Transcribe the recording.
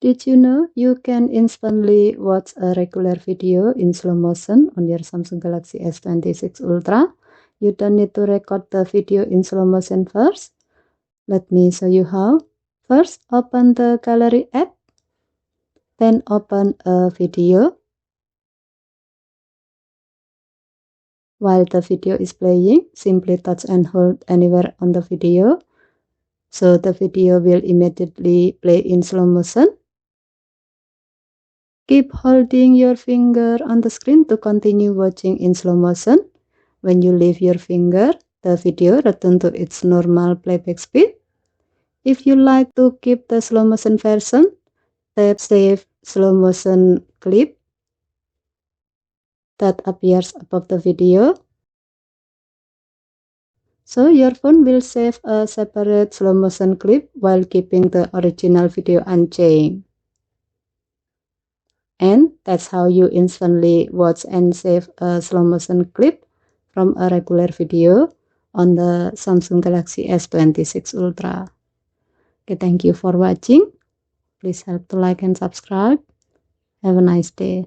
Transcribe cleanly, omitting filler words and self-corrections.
Did you know you can instantly watch a regular video in slow motion on your Samsung Galaxy S26 Ultra? You don't need to record the video in slow motion first. Let me show you how. First, open the Gallery app. Then open a video. While the video is playing, simply touch and hold anywhere on the video, so the video will immediately play in slow motion. Keep holding your finger on the screen to continue watching in slow motion. When you leave your finger, the video returns to its normal playback speed. If you like to keep the slow motion version, tap Save Slow Motion Clip that appears above the video. So your phone will save a separate slow motion clip while keeping the original video unchanged. And that's how you instantly watch and save a slow motion clip from a regular video on the Samsung Galaxy S26 Ultra. Okay, thank you for watching. Please help to like and subscribe. Have a nice day.